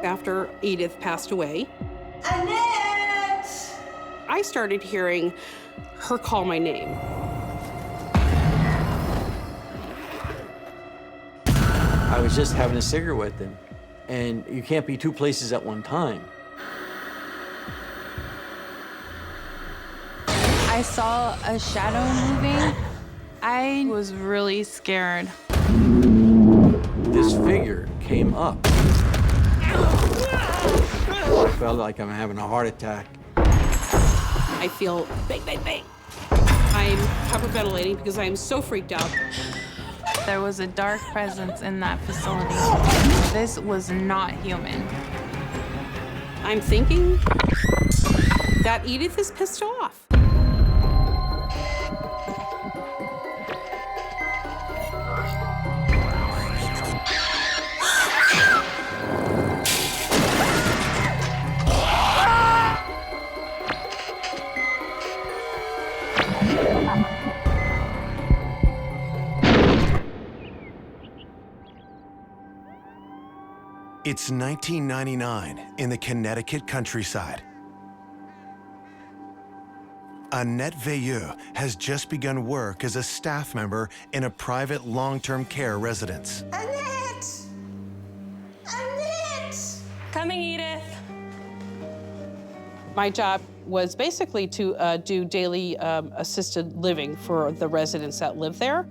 after Edith passed away, Annette! I started hearing her call my name. I was just having a cigarette with him, and you can't be two places at one time. I saw a shadow moving. I was really scared. This figure came up. I felt like I'm having a heart attack. I feel bang, bang, bang. I'm hyperventilating because I am so freaked out. There was a dark presence in that facility. This was not human. I'm thinking that Edith is pissed off. It's 1999 in the Connecticut countryside. Annette Veilleux has just begun work as a staff member in a private long-term care residence. Annette! Annette! Coming, Edith. My job was basically to do daily assisted living for the residents that live there.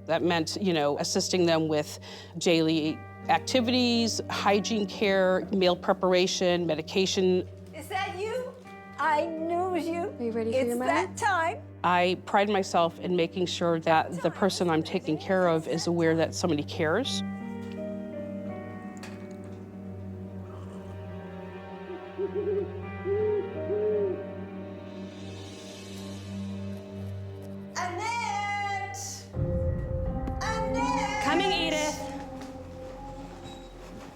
That meant, assisting them with daily activities, hygiene care, meal preparation, medication. Is that you? I knew it was you. Are you ready for your It's moment? that time. I pride myself in making sure that the person I'm taking care of is aware that somebody cares. Annette! Annette! Coming, Edith.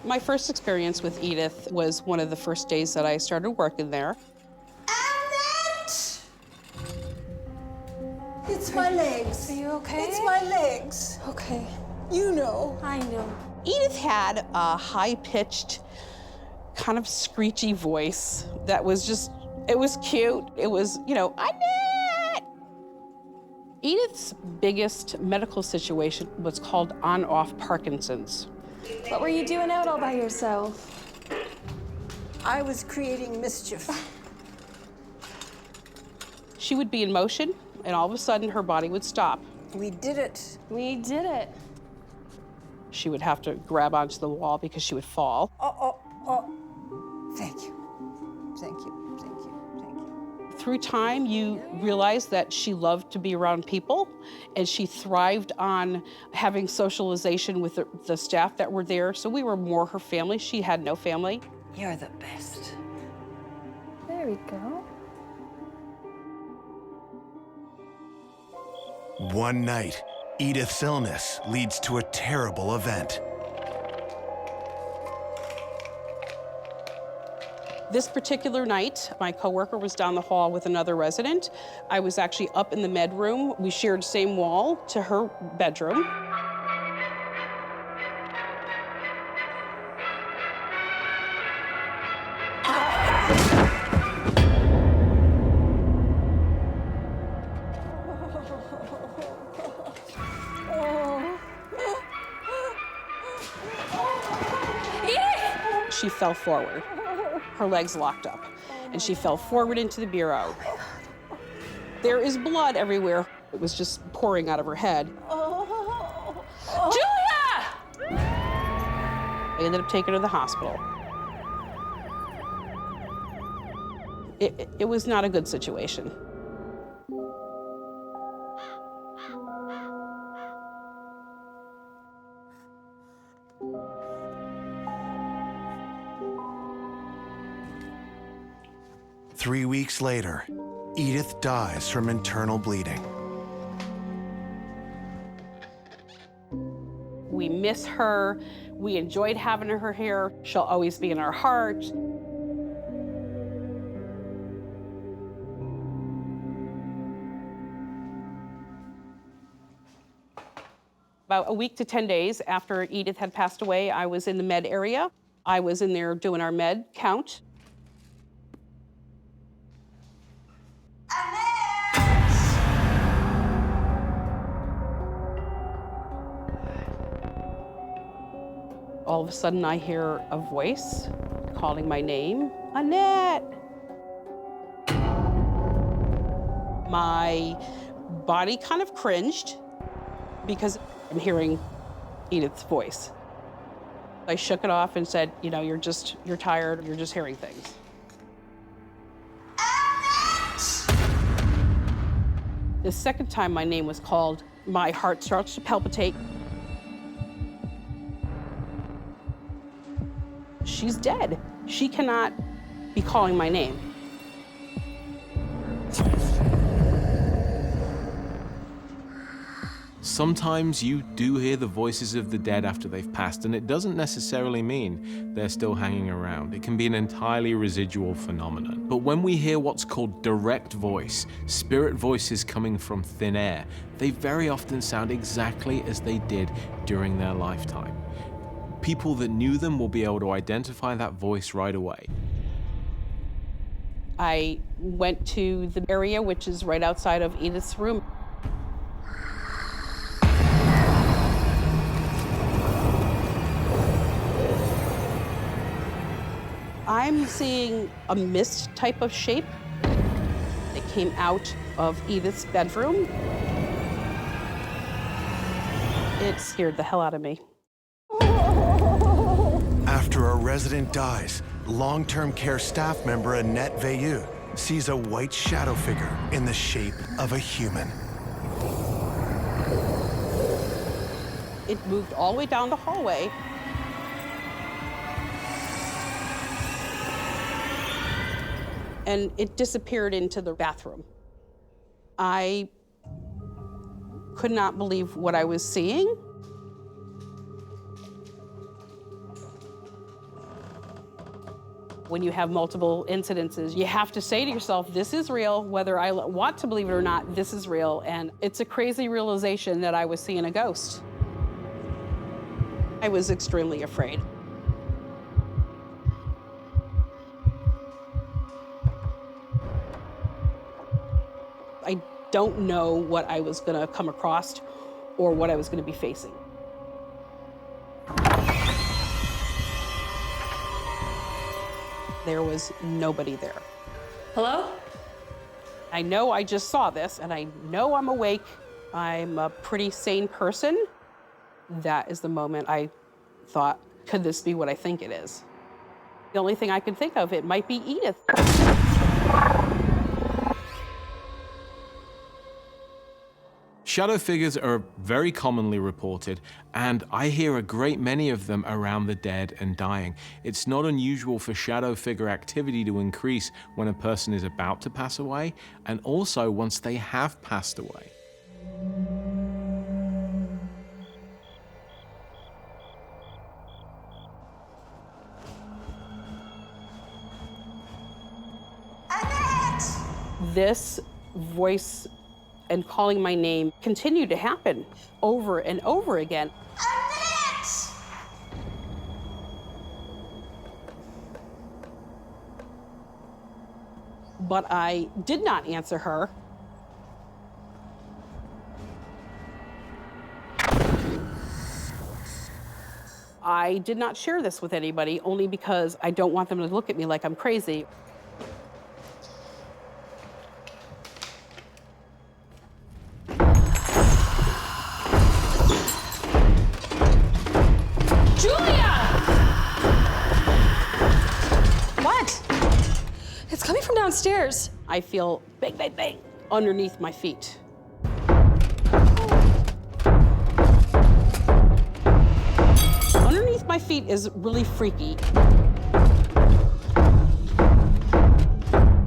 My first experience with Edith was one of the first days that I started working there. Annette! It's my legs. Are you okay? It's my legs. Okay. You know. I know. Edith had a high-pitched, kind of screechy voice that was just, it was cute. It was, Annette! Edith's biggest medical situation was called on-off Parkinson's. What were you doing out all by yourself? I was creating mischief. She would be in motion, and all of a sudden, her body would stop. We did it. We did it. She would have to grab onto the wall because she would fall. Oh. Thank you. Thank you. Thank you. Thank you. Through time, you realize that she loved to be around people, and she thrived on having socialization with the staff that were there. So we were more her family. She had no family. You're the best. There we go. One night, Edith's illness leads to a terrible event. This particular night, my coworker was down the hall with another resident. I was actually up in the med room. We shared the same wall to her bedroom. She fell forward. Her legs locked up, and she fell forward into the bureau. There is blood everywhere. It was just pouring out of her head. Julia! I ended up taking her to the hospital. It was not a good situation. Three weeks later, Edith dies from internal bleeding. We miss her. We enjoyed having her here. She'll always be in our heart. About a week to 10 days after Edith had passed away, I was in the med area. I was in there doing our med count. All of a sudden, I hear a voice calling my name, Annette. My body kind of cringed because I'm hearing Edith's voice. I shook it off and said, you know, you're tired, you're just hearing things. The second time my name was called, my heart starts to palpitate. She's dead. She cannot be calling my name. Sometimes you do hear the voices of the dead after they've passed, and it doesn't necessarily mean they're still hanging around. It can be an entirely residual phenomenon. But when we hear what's called direct voice, spirit voices coming from thin air, they very often sound exactly as they did during their lifetime. People that knew them will be able to identify that voice right away. I went to the area which is right outside of Edith's room. I'm seeing a mist type of shape that came out of Edith's bedroom. It scared the hell out of me. After a resident dies, long-term care staff member Annette Veilleux sees a white shadow figure in the shape of a human. It moved all the way down the hallway. And it disappeared into the bathroom. I could not believe what I was seeing. When you have multiple incidences, you have to say to yourself, this is real, whether I want to believe it or not, this is real. And it's a crazy realization that I was seeing a ghost. I was extremely afraid. I don't know what I was gonna come across or what I was gonna be facing. There was nobody there. Hello? I know I just saw this, and I know I'm awake. I'm a pretty sane person. That is the moment I thought, could this be what I think it is? The only thing I could think of, it might be Edith. Shadow figures are very commonly reported, and I hear a great many of them around the dead and dying. It's not unusual for shadow figure activity to increase when a person is about to pass away, and also once they have passed away. This voice and calling my name continued to happen over and over again. Annette! But I did not answer her. I did not share this with anybody, only because I don't want them to look at me like I'm crazy. Downstairs. I feel bang, bang, bang underneath my feet. Underneath my feet is really freaky.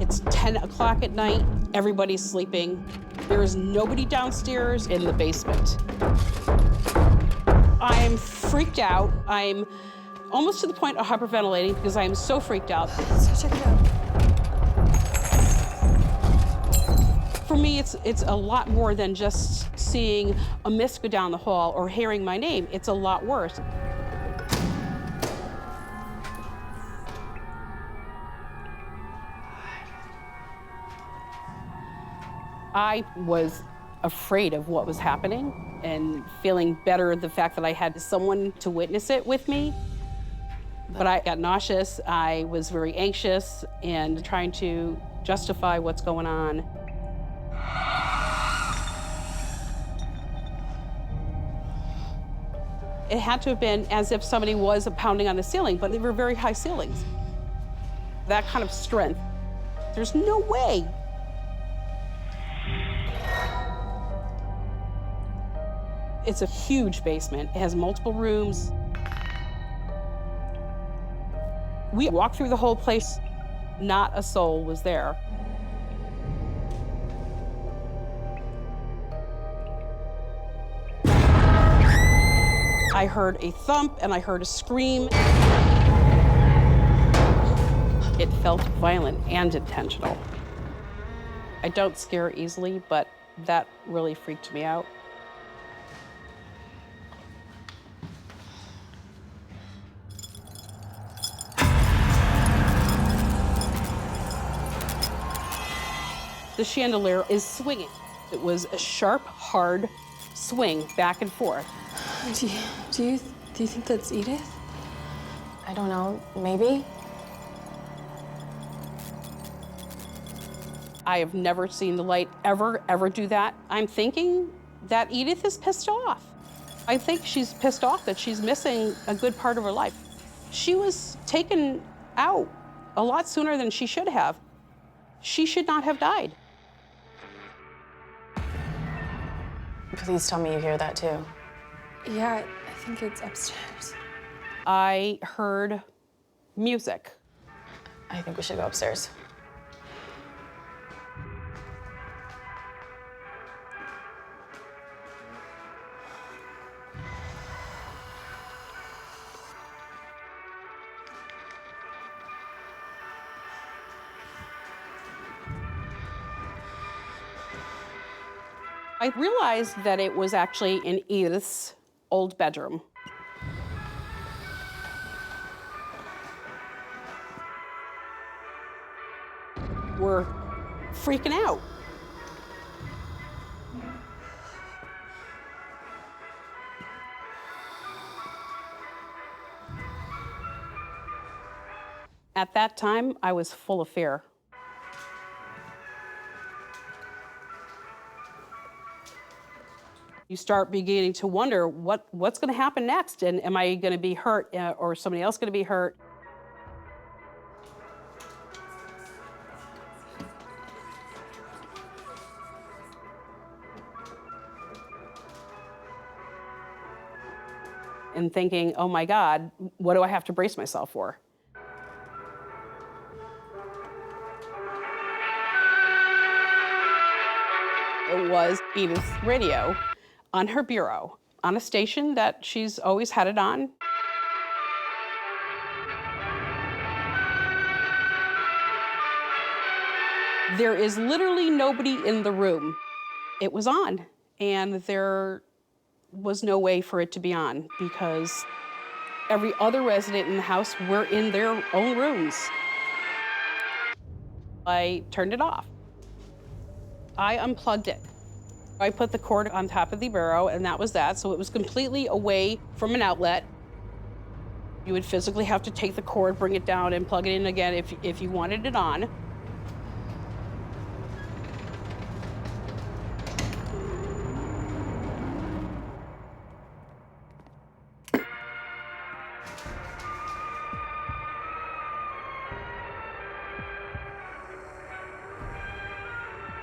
It's 10 o'clock at night. Everybody's sleeping. There is nobody downstairs in the basement. I'm freaked out. I'm almost to the point of hyperventilating because I am so freaked out. Let's go check it out. For me, it's a lot more than just seeing a mist go down the hall or hearing my name. It's a lot worse. I was afraid of what was happening and feeling better the fact that I had someone to witness it with me. But I got nauseous, I was very anxious and trying to justify what's going on. It had to have been as if somebody was pounding on the ceiling, but they were very high ceilings. That kind of strength, there's no way. It's a huge basement. It has multiple rooms. We walked through the whole place. Not a soul was there. I heard a thump and I heard a scream. It felt violent and intentional. I don't scare easily, but that really freaked me out. The chandelier is swinging. It was a sharp, hard swing back and forth. Do you think that's Edith? I don't know, maybe? I have never seen the light ever do that. I'm thinking that Edith is pissed off. I think she's pissed off that she's missing a good part of her life. She was taken out a lot sooner than she should have. She should not have died. Please tell me you hear that too. Yeah, I think it's upstairs. I heard music. I think we should go upstairs. I realized that it was actually in Edith's old bedroom. We're freaking out. At that time, I was full of fear. You start beginning to wonder what's going to happen next, and am I going to be hurt or is somebody else going to be hurt? And thinking, oh my God, what do I have to brace myself for? It was Edith's radio on her bureau, on a station that she's always had it on. There is literally nobody in the room. It was on, and there was no way for it to be on because every other resident in the house were in their own rooms. I turned it off. I unplugged it. I put the cord on top of the bureau, and that was that. So it was completely away from an outlet. You would physically have to take the cord, bring it down, and plug it in again if you wanted it on.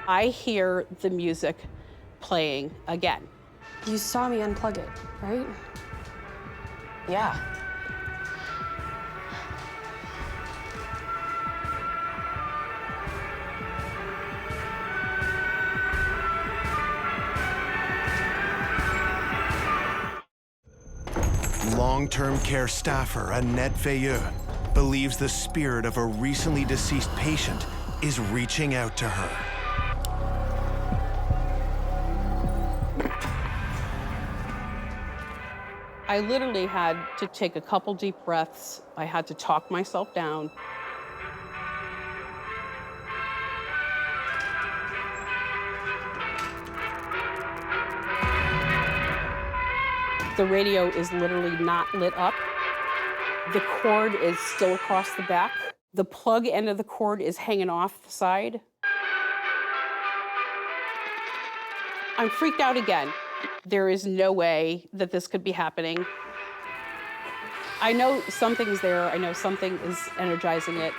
I hear the music playing again. You saw me unplug it, right? Yeah. Long-term care staffer Annette Veilleux believes the spirit of a recently deceased patient is reaching out to her. I literally had to take a couple deep breaths. I had to talk myself down. The radio is literally not lit up. The cord is still across the back. The plug end of the cord is hanging off the side. I'm freaked out again. There is no way that this could be happening. I know something's there. I know something is energizing it.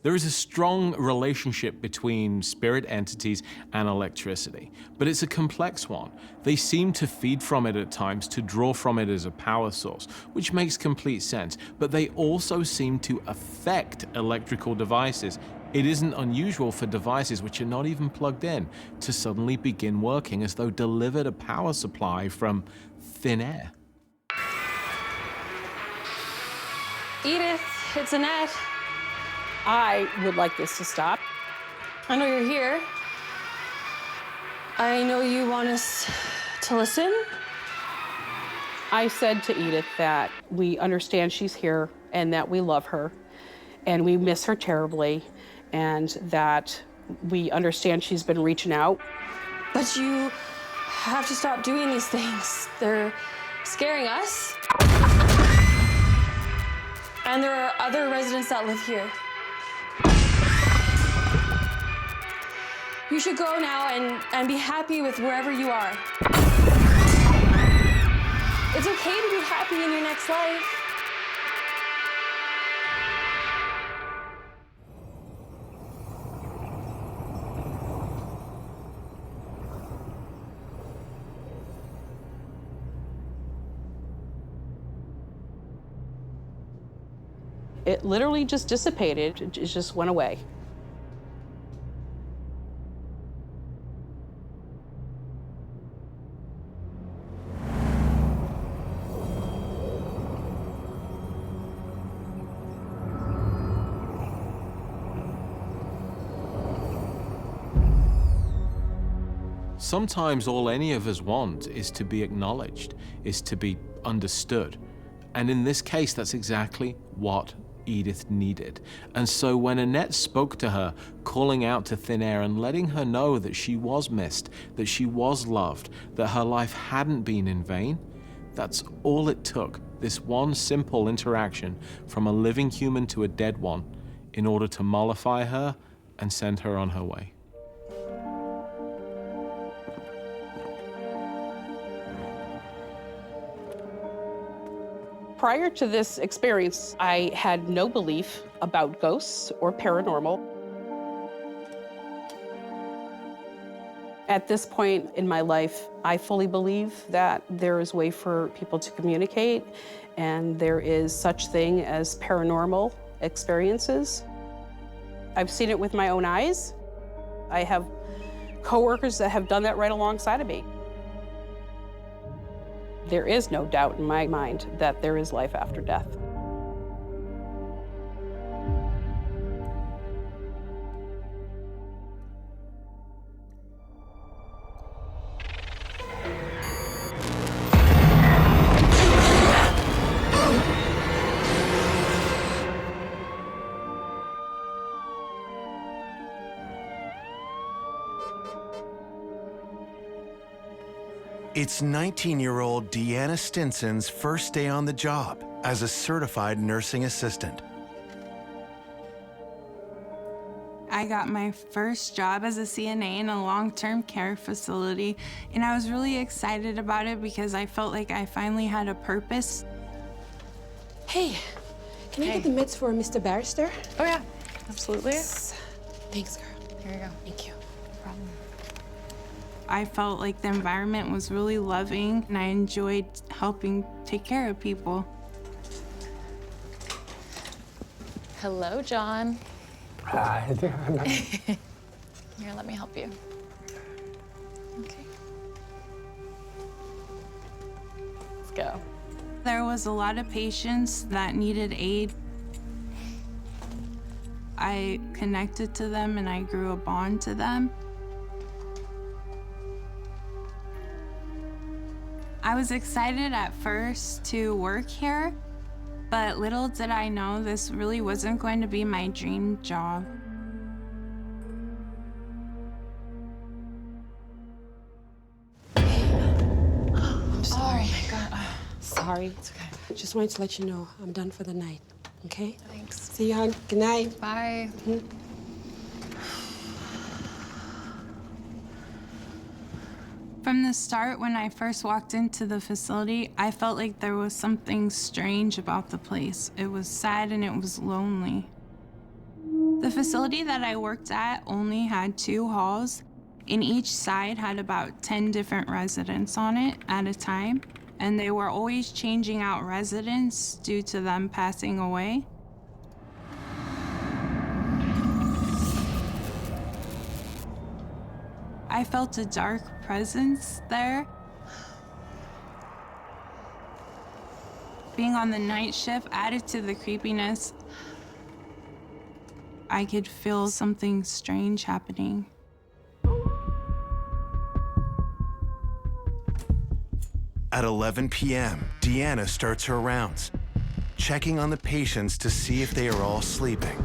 There is a strong relationship between spirit entities and electricity, but it's a complex one. They seem to feed from it at times, to draw from it as a power source, which makes complete sense, but they also seem to affect electrical devices. It isn't unusual for devices which are not even plugged in to suddenly begin working as though delivered a power supply from thin air. Edith, it's Annette. I would like this to stop. I know you're here. I know you want us to listen. I said to Edith that we understand she's here and that we love her and we miss her terribly and that we understand she's been reaching out. But you have to stop doing these things. They're scaring us. And there are other residents that live here. You should go now and be happy with wherever you are. It's okay to be happy in your next life. It literally just dissipated. It just went away. Sometimes all any of us want is to be acknowledged, is to be understood. And in this case, that's exactly what Edith needed. And so when Annette spoke to her, calling out to thin air and letting her know that she was missed, that she was loved, that her life hadn't been in vain, that's all it took, this one simple interaction from a living human to a dead one, in order to mollify her and send her on her way. Prior to this experience, I had no belief about ghosts or paranormal. At this point in my life, I fully believe that there is a way for people to communicate and there is such thing as paranormal experiences. I've seen it with my own eyes. I have coworkers that have done that right alongside of me. There is no doubt in my mind that there is life after death. It's 19-year-old Deanna Stinson's first day on the job as a certified nursing assistant. I got my first job as a CNA in a long-term care facility, and I was really excited about it because I felt like I finally had a purpose. Hey, can I get the mitts for Mr. Barrister? Oh, yeah, absolutely. Thanks, girl. Here you go. Thank you. No problem. I felt like the environment was really loving, and I enjoyed helping take care of people. Hello, John. Hi. Here, let me help you. Okay. Let's go. There was a lot of patients that needed aid. I connected to them and I grew a bond to them. I was excited at first to work here, but little did I know this really wasn't going to be my dream job. I'm sorry. Oh my sorry. It's okay. Just wanted to let you know I'm done for the night, okay? Thanks. See you, hon. Good night. Bye. From the start, when I first walked into the facility, I felt like there was something strange about the place. It was sad and it was lonely. The facility that I worked at only had 2 halls, and each side had about 10 different residents on it at a time, and they were always changing out residents due to them passing away. I felt a dark presence there. Being on the night shift added to the creepiness. I could feel something strange happening. At 11 p.m., Deanna starts her rounds, checking on the patients to see if they are all sleeping.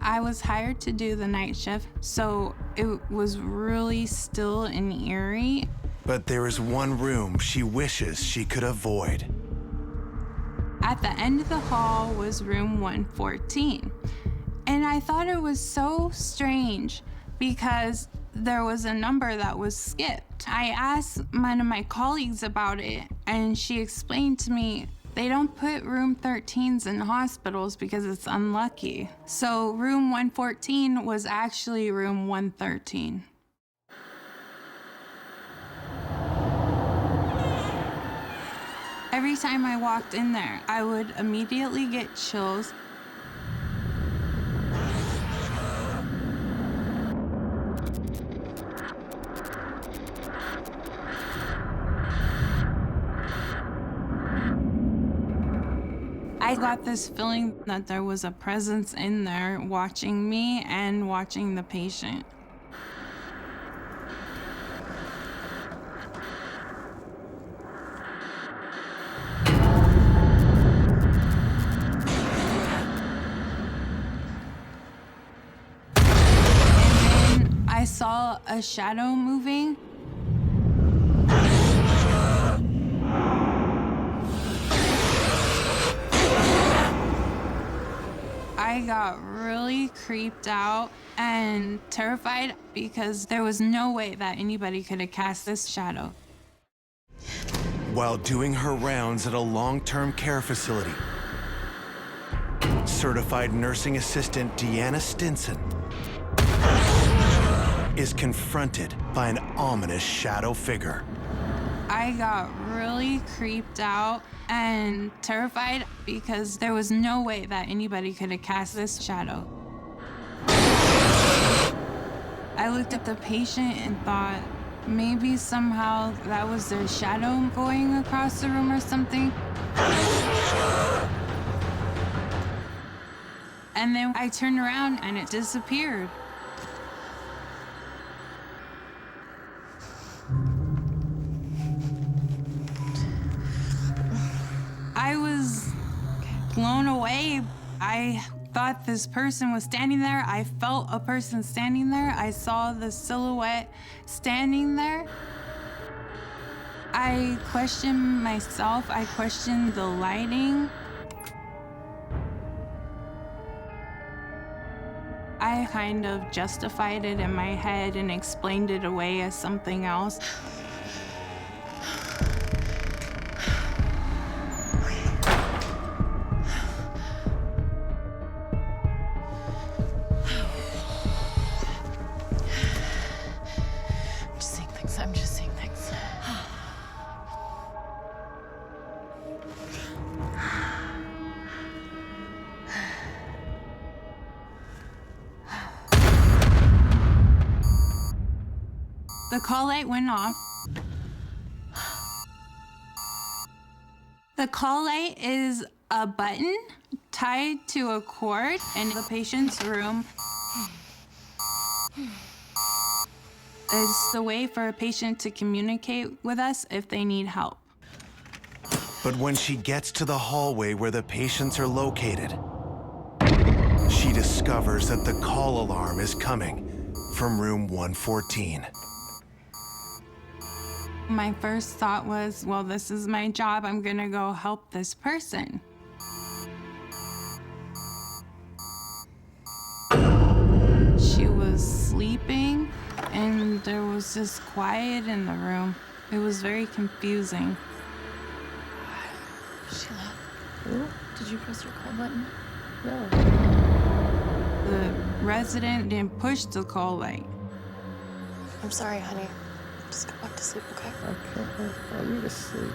I was hired to do the night shift, so it was really still and eerie. But there is one room she wishes she could avoid. At the end of the hall was room 114. And I thought it was so strange because there was a number that was skipped. I asked one of my colleagues about it, and she explained to me they don't put room 13s in hospitals because it's unlucky. So room 114 was actually room 113. Every time I walked in there, I would immediately get chills. I got this feeling that there was a presence in there watching me and watching the patient. And then I saw a shadow moving. I got really creeped out and terrified because there was no way that anybody could have cast this shadow. While doing her rounds at a long-term care facility, certified nursing assistant Deanna Stinson is confronted by an ominous shadow figure. I got really creeped out and terrified because there was no way that anybody could have cast this shadow. I looked at the patient and thought maybe somehow that was their shadow going across the room or something. And then I turned around and it disappeared. I was blown away. I thought this person was standing there. I felt a person standing there. I saw the silhouette standing there. I questioned myself. I questioned the lighting. I kind of justified it in my head and explained it away as something else. I'm just seeing things. The call light went off. The call light is a button tied to a cord in the patient's room. It's the way for a patient to communicate with us if they need help. But when she gets to the hallway where the patients are located, she discovers that the call alarm is coming from room 114. My first thought was, well, this is my job. I'm gonna go help this person. She was sleeping, and there was just quiet in the room. It was very confusing. Sheila, did you press your call button? The resident didn't push the call light. I'm sorry, honey. Just go back to sleep, okay? I'll go to sleep.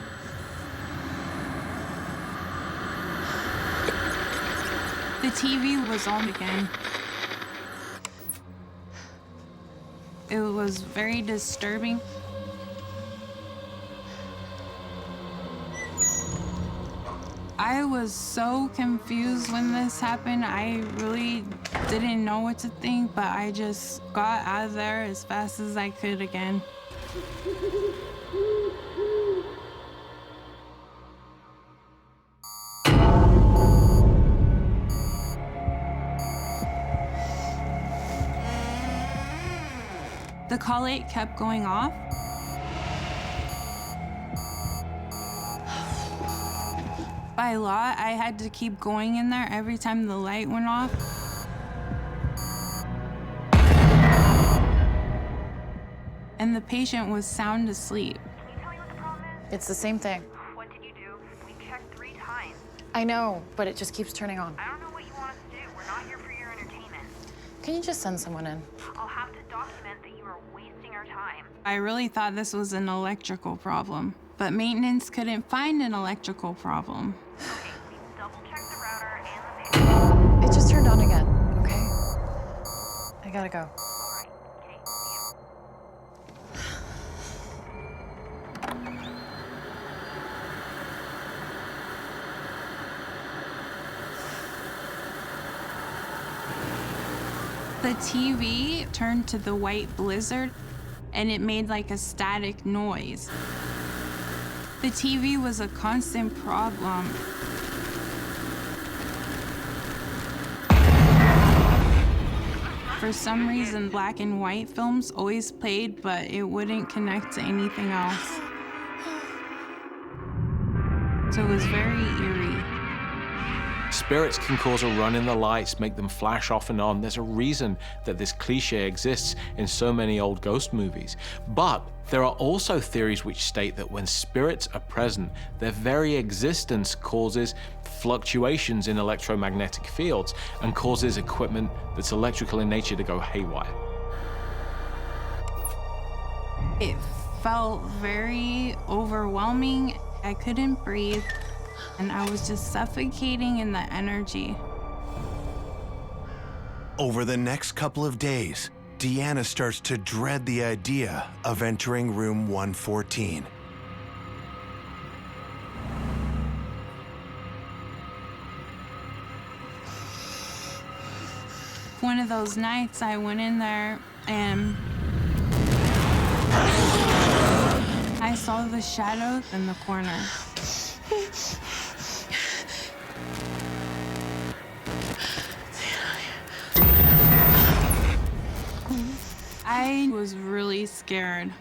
The TV was on again. It was very disturbing. I was so confused when this happened. I really didn't know what to think, but I just got out of there as fast as I could again. The call light kept going off. By law, I had to keep going in there every time the light went off. And the patient was sound asleep. Can you tell me what the problem is? It's the same thing. What did you do? We checked 3 times. I know, but it just keeps turning on. I don't know what you want us to do. We're not here for your entertainment. Can you just send someone in? I'll have to document that you are wasting our time. I really thought this was an electrical problem, but maintenance couldn't find an electrical problem. Okay, we double-checked the router and the It just turned on again, okay? I gotta go. All right, okay, see you. The TV turned to the white blizzard, and it made like a static noise. The TV was a constant problem. For some reason, black and white films always played, but it wouldn't connect to anything else. So it was very eerie. Spirits can cause a run in the lights, make them flash off and on. There's a reason that this cliche exists in so many old ghost movies. But there are also theories which state that when spirits are present, their very existence causes fluctuations in electromagnetic fields and causes equipment that's electrical in nature to go haywire. It felt very overwhelming. I couldn't breathe, and I was just suffocating in the energy. Over the next couple of days, Deanna starts to dread the idea of entering room 114. One of those nights I went in there and I saw the shadow in the corner. I was really scared.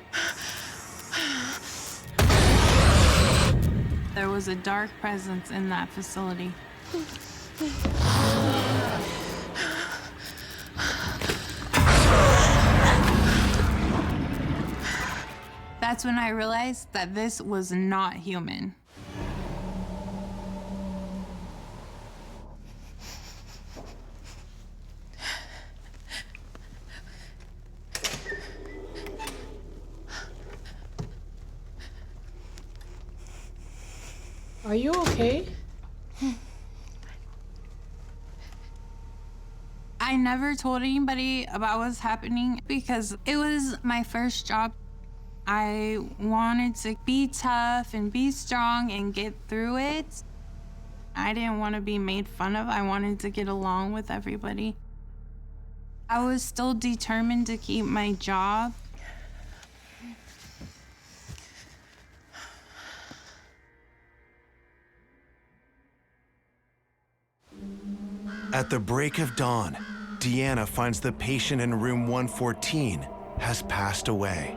There was a dark presence in that facility. That's when I realized that this was not human. Are you okay? I never told anybody about what's happening because it was my first job. I wanted to be tough and be strong and get through it. I didn't want to be made fun of. I wanted to get along with everybody. I was still determined to keep my job. At the break of dawn, Deanna finds the patient in room 114 has passed away.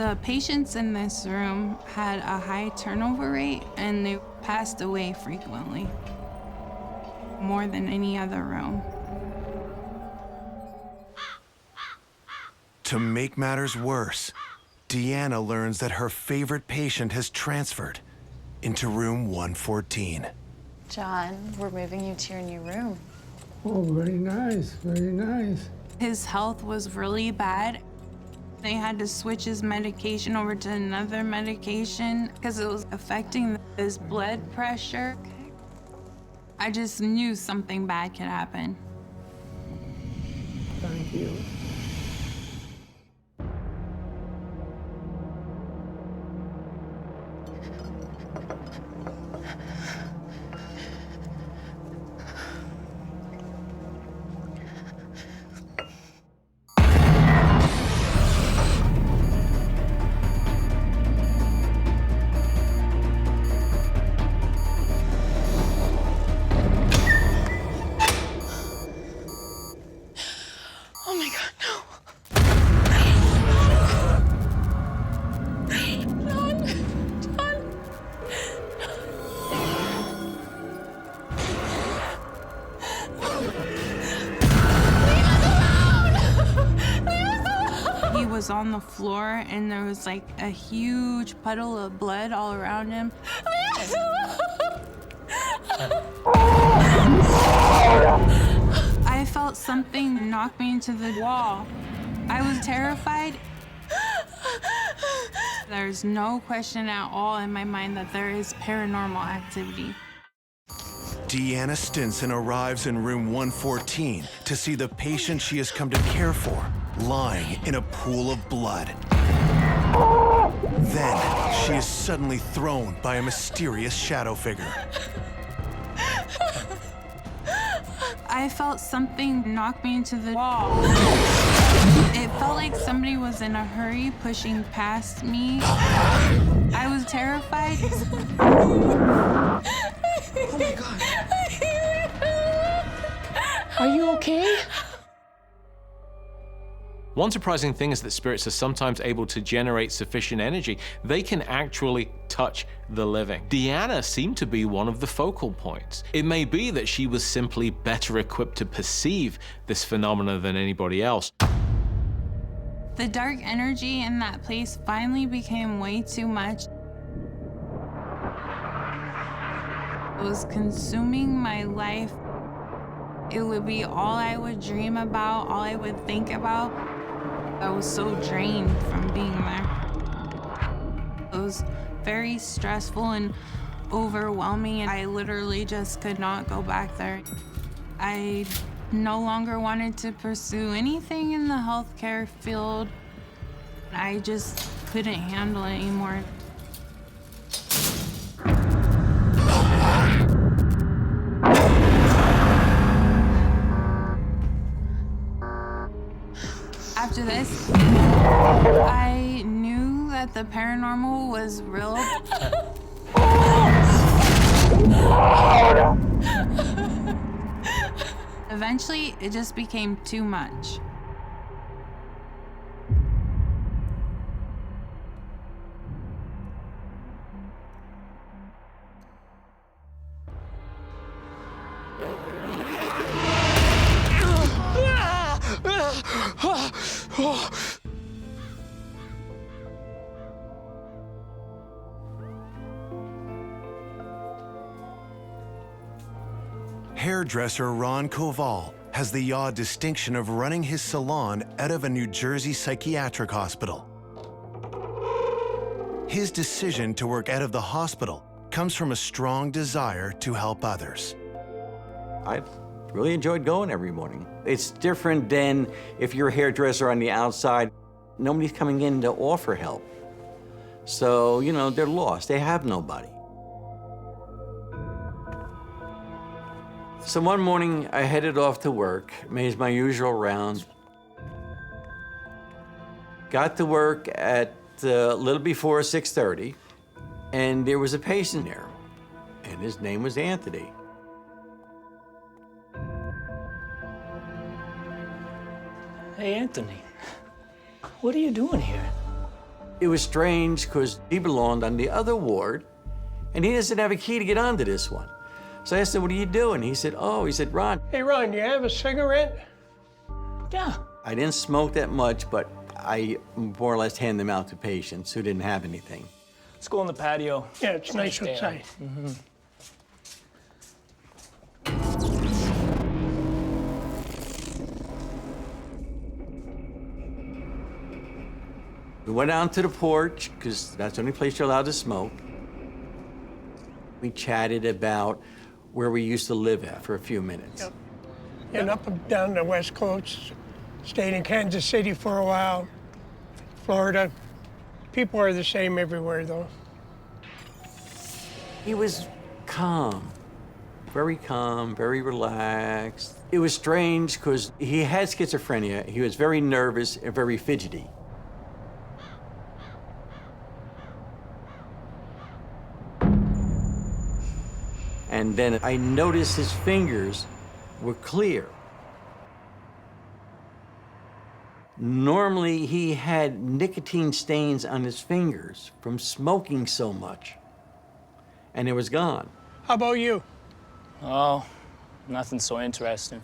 The patients in this room had a high turnover rate and they passed away frequently, more than any other room. To make matters worse, Deanna learns that her favorite patient has transferred into room 114. John, we're moving you to your new room. Oh, very nice, very nice. His health was really bad. They had to switch his medication over to another medication because it was affecting his blood pressure. I just knew something bad could happen. Thank you. Oh my God, no. He was on the floor and there was like a huge puddle of blood all around him. I felt something knock me into the wall. I was terrified. There's no question at all in my mind that there is paranormal activity. Deanna Stinson arrives in room 114 to see the patient she has come to care for lying in a pool of blood. Then she is suddenly thrown by a mysterious shadow figure. I felt something knock me into the wall. It felt like somebody was in a hurry pushing past me. I was terrified. Oh my God. Are you okay? One surprising thing is that spirits are sometimes able to generate sufficient energy. They can actually touch the living. Deanna seemed to be one of the focal points. It may be that she was simply better equipped to perceive this phenomena than anybody else. The dark energy in that place finally became way too much. It was consuming my life. It would be all I would dream about, all I would think about. I was so drained from being there. It was very stressful and overwhelming, and I literally just could not go back there. I no longer wanted to pursue anything in the healthcare field. I just couldn't handle it anymore. After this, I knew that the paranormal was real. Eventually, it just became too much. Hairdresser Ron Koval has the odd distinction of running his salon out of a New Jersey psychiatric hospital. His decision to work out of the hospital comes from a strong desire to help others. I really enjoyed going every morning. It's different than if you're a hairdresser on the outside. Nobody's coming in to offer help. So, you know, they're lost. They have nobody. So one morning, I headed off to work, made my usual rounds. Got to work at a little before 6:30, and there was a patient there, and his name was Anthony. Hey, Anthony, what are you doing here? It was strange because he belonged on the other ward and he doesn't have a key to get onto this one. So I asked him, what are you doing? He said, Ron. Hey, Ron, you have a cigarette? Yeah. I didn't smoke that much, but I more or less hand them out to patients who didn't have anything. Let's go on the patio. Yeah, it's nice outside. We went out to the porch, because that's the only place you're allowed to smoke. We chatted about where we used to live at for a few minutes. Yep. And up and down the West Coast, stayed in Kansas City for a while, Florida. People are the same everywhere, though. He was calm, very relaxed. It was strange because he had schizophrenia. He was very nervous and very fidgety. And then I noticed his fingers were clear. Normally, he had nicotine stains on his fingers from smoking so much, and it was gone. How about you? Oh, nothing so interesting.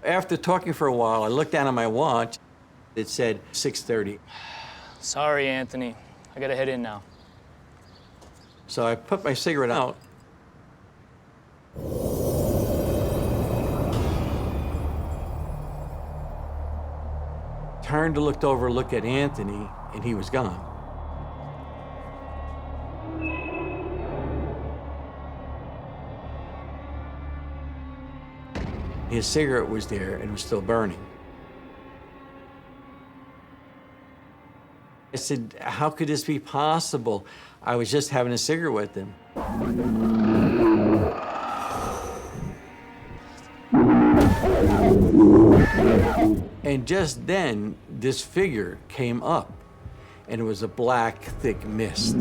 After talking for a while, I looked down at my watch. It said 6:30. Sorry, Anthony. I gotta head in now. So I put my cigarette out. Turned to look at Anthony, and he was gone. His cigarette was there and was still burning. I said, how could this be possible? I was just having a cigarette with him. And just then, this figure came up, and it was a black, thick mist.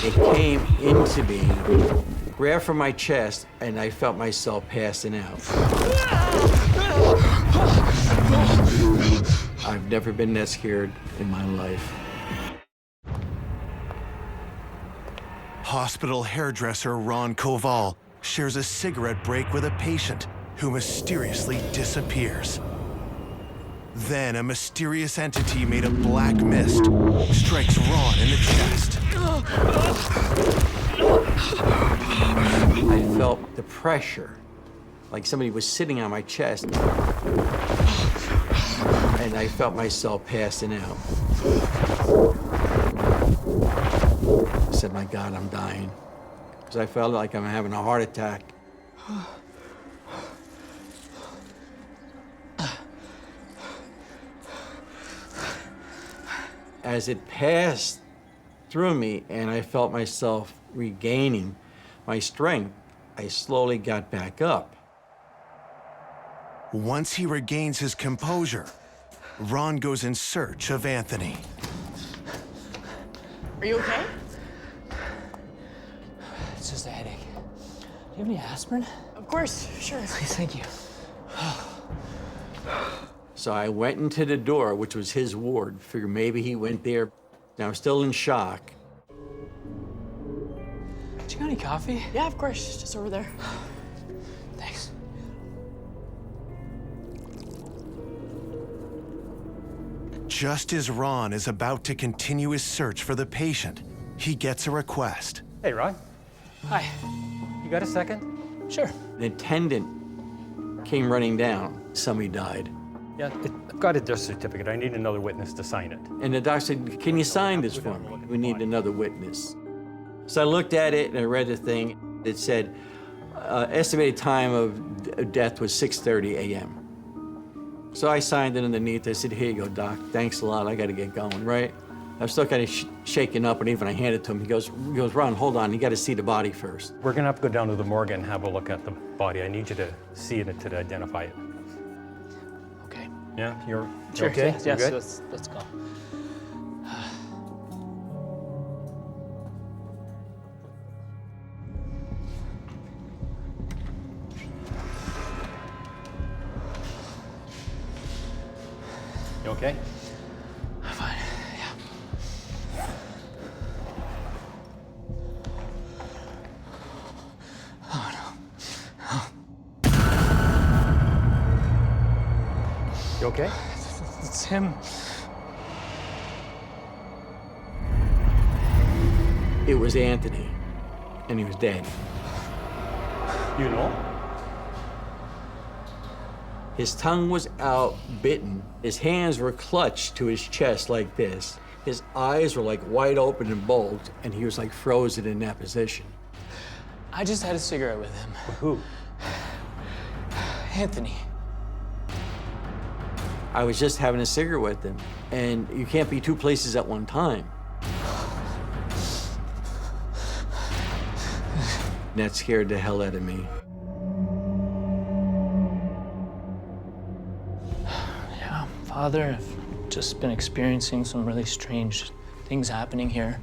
It came into me, grabbed from my chest, and I felt myself passing out. I've never been that scared in my life. Hospital hairdresser Ron Koval shares a cigarette break with a patient who mysteriously disappears. Then a mysterious entity made of black mist strikes Ron in the chest. I felt the pressure, like somebody was sitting on my chest, and I felt myself passing out. I said, my God, I'm dying. Because I felt like I'm having a heart attack. As it passed through me and I felt myself regaining my strength, I slowly got back up. Once he regains his composure, Ron goes in search of Anthony. Are you okay? It's just a headache. Do you have any aspirin? Of course, sure. Please, thank you. So I went into the door, which was his ward. Figured maybe he went there. I was still in shock. Do you got any coffee? Yeah, of course. Just over there. Thanks. Just as Ron is about to continue his search for the patient, he gets a request. Hey, Ron. Hi. You got a second? Sure. An attendant came running down. Somebody died. Yeah, I've got a death certificate. I need another witness to sign it. And the doctor said, can you sign this for me? We need another witness. So I looked at it and I read the thing. It said, estimated time of death was 6:30 a.m. So I signed it underneath. I said, here you go, Doc. Thanks a lot. I got to get going, right? I was still kind of shaken up, and even I handed it to him. He goes, Ron, hold on. You got to see the body first. We're going to have to go down to the morgue and have a look at the body. I need you to see it to identify it. Okay. Yeah, you're Sure, okay? Yes, You good? let's go. okay? I'm fine, yeah. Oh, no. You okay? It's him. It was Anthony, and he was dead. You know? His tongue was out, bitten. His hands were clutched to his chest like this. His eyes were like wide open and bulged, and he was like frozen in that position. I just had a cigarette with him. Who? Anthony. I was just having a cigarette with him, and you can't be two places at one time. That scared the hell out of me. Yeah, Father, I've just been experiencing some really strange things happening here.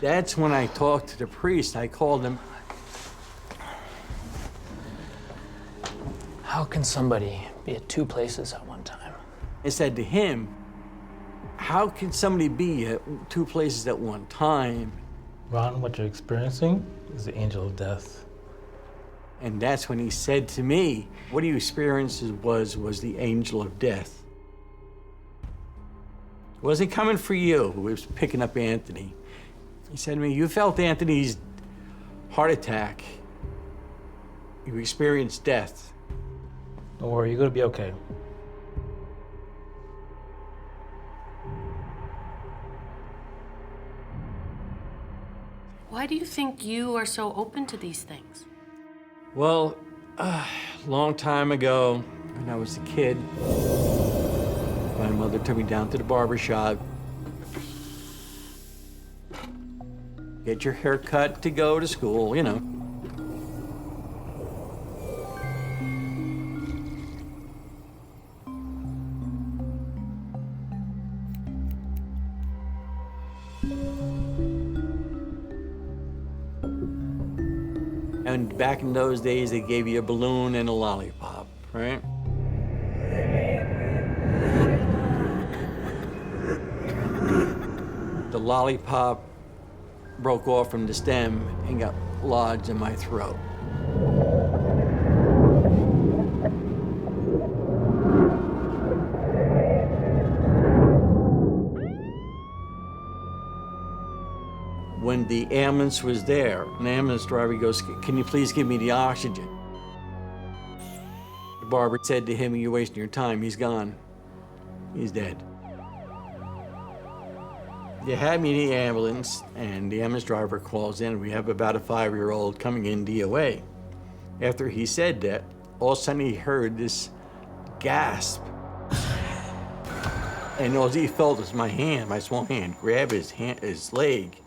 That's when I talked to the priest. I called him. How can somebody be at two places at one time? I said to him, how can somebody be at two places at one time? Ron, what you're experiencing is the angel of death. And that's when he said to me, what you experienced was the angel of death. It wasn't coming for you, it was picking up Anthony. He said to me, you felt Anthony's heart attack. You experienced death. Don't worry, you're gonna be okay. Why do you think you are so open to these things? Well, long time ago, when I was a kid, my mother took me down to the barber shop. Get your hair cut to go to school, you know. And back in those days, they gave you a balloon and a lollipop, right? The lollipop broke off from the stem and got lodged in my throat. When the ambulance was there, an ambulance driver goes, can you please give me the oxygen? The barber said to him, you're wasting your time, he's gone. He's dead. They had me in the ambulance, and the ambulance driver calls in. We have about a 5-year-old coming in DOA. After he said that, all of a sudden he heard this gasp. And all he felt was my hand, my small hand, grab his leg.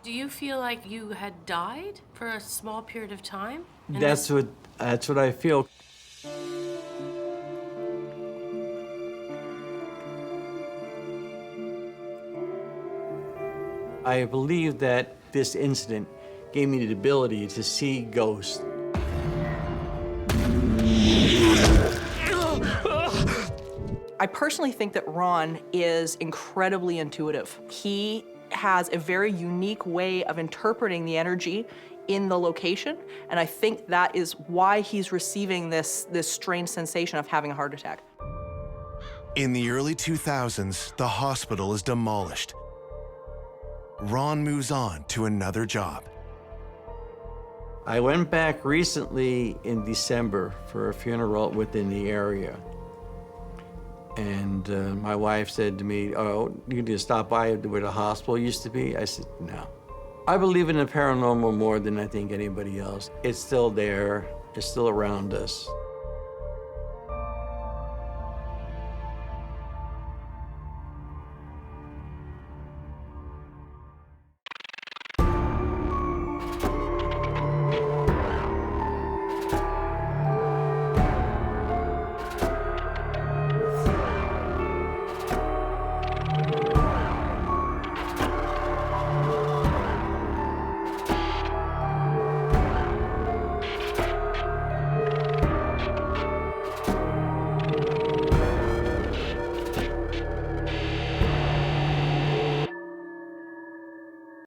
Do you feel like you had died for a small period of time? And That's what I feel. I believe that this incident gave me the ability to see ghosts. I personally think that Ron is incredibly intuitive. He has a very unique way of interpreting the energy in the location, and I think that is why he's receiving this strange sensation of having a heart attack. In the early 2000s, the hospital is demolished. Ron moves on to another job. I went back recently in December for a funeral within the area. And my wife said to me, oh, you need to stop by where the hospital used to be? I said, no. I believe in the paranormal more than I think anybody else. It's still there, it's still around us.